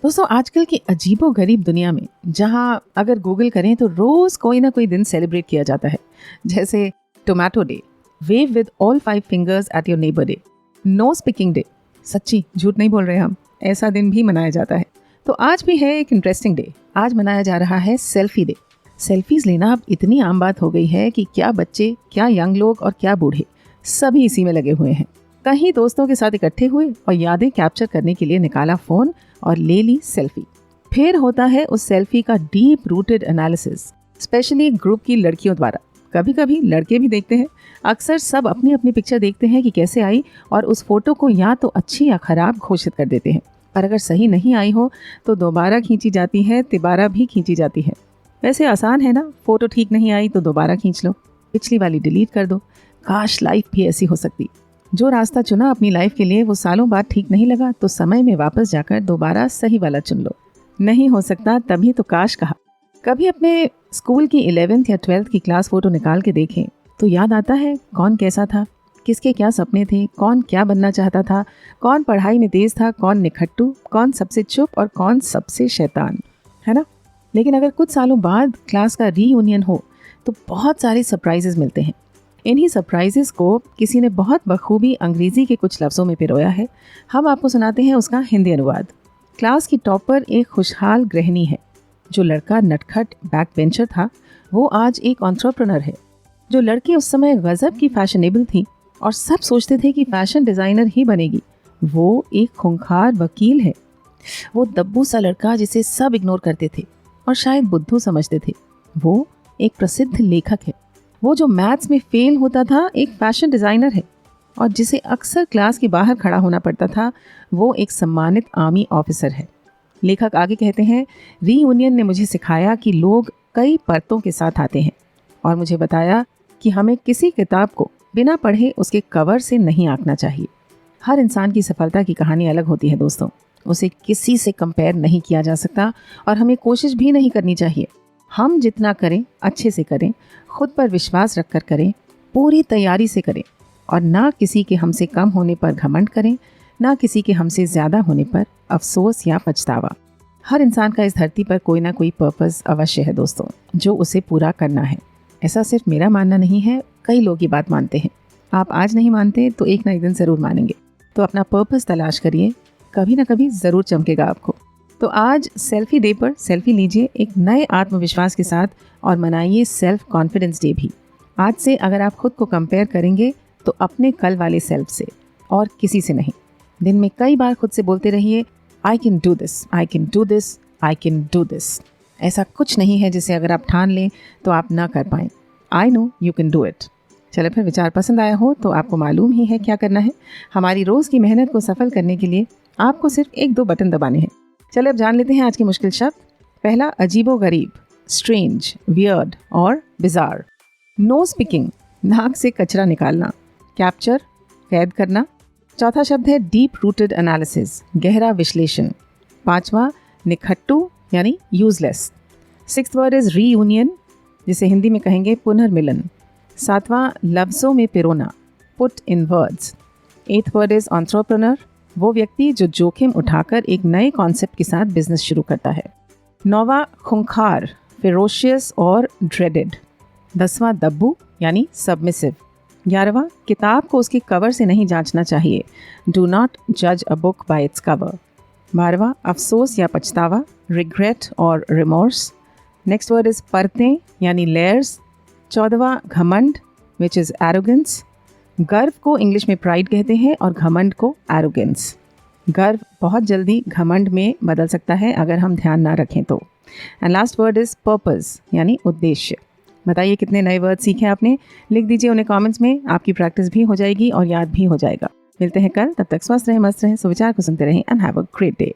दोस्तों, आजकल की अजीबो-गरीब दुनिया में जहाँ अगर गूगल करें तो रोज़ कोई ना कोई दिन सेलिब्रेट किया जाता है। जैसे tomato day, wave with all 5 fingers at your neighbour day, nose picking day. सच्ची, झूठ नहीं बोल रहे हम, ऐसा दिन भी मनाया जाता है। तो आज भी है एक इंटरेस्टिंग डे। आज मनाया जा रहा है सेल्फी डे। सेल्फीज़ लेना अब इतनी आम बात हो गई है कि क्या बच्चे, क्या यंग लोग और क्या बूढ़े, सभी इसी में लगे हुए हैं। कहीं दोस्तों के साथ इकट्ठे हुए और यादें कैप्चर करने के लिए निकाला फ़ोन और ले ली सेल्फी। फिर होता है उस सेल्फी का deep rooted analysis, specially group की लड़कियों द्वारा। कभी कभी लड़के भी देखते हैं। अक्सर सब अपनी अपनी पिक्चर देखते हैं कि कैसे आई और उस फोटो को या तो अच्छी या खराब घोषित कर देते हैं। और अगर सही नहीं आई हो तो दोबारा खींची जाती है, तिबारा भी खींची जाती है। वैसे आसान है ना, फोटो ठीक नहीं आई तो दोबारा खींच लो, पिछली वाली डिलीट कर दो। काश लाइफ भी ऐसी हो सकती। जो रास्ता चुना अपनी लाइफ के लिए वो सालों बाद ठीक नहीं लगा तो समय में वापस जाकर दोबारा सही वाला चुन लो। नहीं हो सकता तभी तो काश कहा। कभी अपने स्कूल की 11th या 12th की क्लास फोटो निकाल के देखें तो याद आता है कौन कैसा था, किसके क्या सपने थे, कौन क्या बनना चाहता था, कौन पढ़ाई में तेज था, कौन निखट्टू, कौन सबसे चुप और कौन सबसे शैतान, है ना। लेकिन अगर कुछ सालों बाद क्लास का रीयूनियन हो तो बहुत सारे सरप्राइजेस मिलते हैं। इन्हीं सरप्राइजेस को किसी ने बहुत बखूबी अंग्रेजी के कुछ लफ्ज़ों में पिरोया है। हम आपको सुनाते हैं उसका हिंदी अनुवाद। क्लास की टॉपर एक खुशहाल गृहिणी है। जो लड़का नटखट बैक बेंचर था वो आज एक एंटरप्रेन्योर है। जो लड़की उस समय गजब की फैशनेबल थी और सब सोचते थे कि फैशन डिज़ाइनर ही बनेगी, वो एक खूंखार वकील है। वो दब्बू सा लड़का जिसे सब इग्नोर करते थे और शायद बुद्धू समझते थे, वो एक प्रसिद्ध लेखक है। वो जो मैथ्स में फेल होता था एक फैशन डिज़ाइनर है। और जिसे अक्सर क्लास के बाहर खड़ा होना पड़ता था वो एक सम्मानित आर्मी ऑफिसर है। लेखक आगे कहते हैं, रीयूनियन ने मुझे सिखाया कि लोग कई परतों के साथ आते हैं और मुझे बताया कि हमें किसी किताब को बिना पढ़े उसके कवर से नहीं आंकना चाहिए। हर इंसान की सफलता की कहानी अलग होती है दोस्तों, उसे किसी से कंपेयर नहीं किया जा सकता और हमें कोशिश भी नहीं करनी चाहिए। हम जितना करें अच्छे से करें, खुद पर विश्वास रखकर करें, पूरी तैयारी से करें और ना किसी के हमसे कम होने पर घमंड करें, ना किसी के हमसे ज़्यादा होने पर अफसोस या पछतावा। हर इंसान का इस धरती पर कोई ना कोई पर्पस अवश्य है दोस्तों, जो उसे पूरा करना है। ऐसा सिर्फ मेरा मानना नहीं है, कई लोग ये बात मानते हैं। आप आज नहीं मानते तो एक ना एक दिन ज़रूर मानेंगे। तो अपना पर्पस तलाश करिए, कभी ना कभी ज़रूर चमकेगा आपको। तो आज सेल्फी डे पर सेल्फी लीजिए एक नए आत्मविश्वास के साथ और मनाइए सेल्फ कॉन्फिडेंस डे भी। आज से अगर आप खुद को कंपेयर करेंगे तो अपने कल वाले सेल्फ से और किसी से नहीं। दिन में कई बार खुद से बोलते रहिए, I can do this, I can do this, I can do this. ऐसा कुछ नहीं है जिसे अगर आप ठान लें तो आप ना कर पाएँ। I know you can do it. चलो, फिर विचार पसंद आया हो तो आपको मालूम ही है क्या करना है। हमारी रोज़ की मेहनत को सफल करने के लिए आपको सिर्फ 1-2 बटन दबाने हैं। चलो अब जान लेते हैं आज के मुश्किल शब्द। पहला, अजीबो गरीब, स्ट्रेंज, वियर्ड और बिजार। नोज पिकिंग, नाक से कचरा निकालना। कैप्चर, कैद करना। चौथा शब्द है डीप रूटेड एनालिसिस, गहरा विश्लेषण। पांचवा, निखट्टू यानी useless. 6th word is reunion, जिसे हिंदी में कहेंगे पुनर्मिलन। 7वां, लफ्ज़ों में पिरोना, put in words. 8th word is entrepreneur, वो व्यक्ति जो जोखिम उठाकर एक नए कॉन्सेप्ट के साथ बिजनेस शुरू करता है। 9वां, खूंखार, फेरोशियस और ड्रेडेड। 10वां, दब्बू यानी सबमिसिव। 11वां, किताब को उसके कवर से नहीं जांचना चाहिए, डू नॉट जज a book by its cover. 12वां, अफसोस या पछतावा, रिग्रेट और रिमोर्स। नेक्स्ट वर्ड इज परतें यानी लेयर्स। 14वां, घमंड विच इज़ एरोगेंस। गर्व को इंग्लिश में प्राइड कहते हैं और घमंड को एरोगेंस। गर्व बहुत जल्दी घमंड में बदल सकता है अगर हम ध्यान ना रखें तो। And last word is purpose यानी उद्देश्य। बताइए कितने नए वर्ड सीखे आपने, लिख दीजिए उन्हें कमेंट्स में। आपकी प्रैक्टिस भी हो जाएगी और याद भी हो जाएगा। मिलते हैं कल, तब तक स्वस्थ रहें, मस्त रहें, सुविचार को सुनते रहें and have a great day.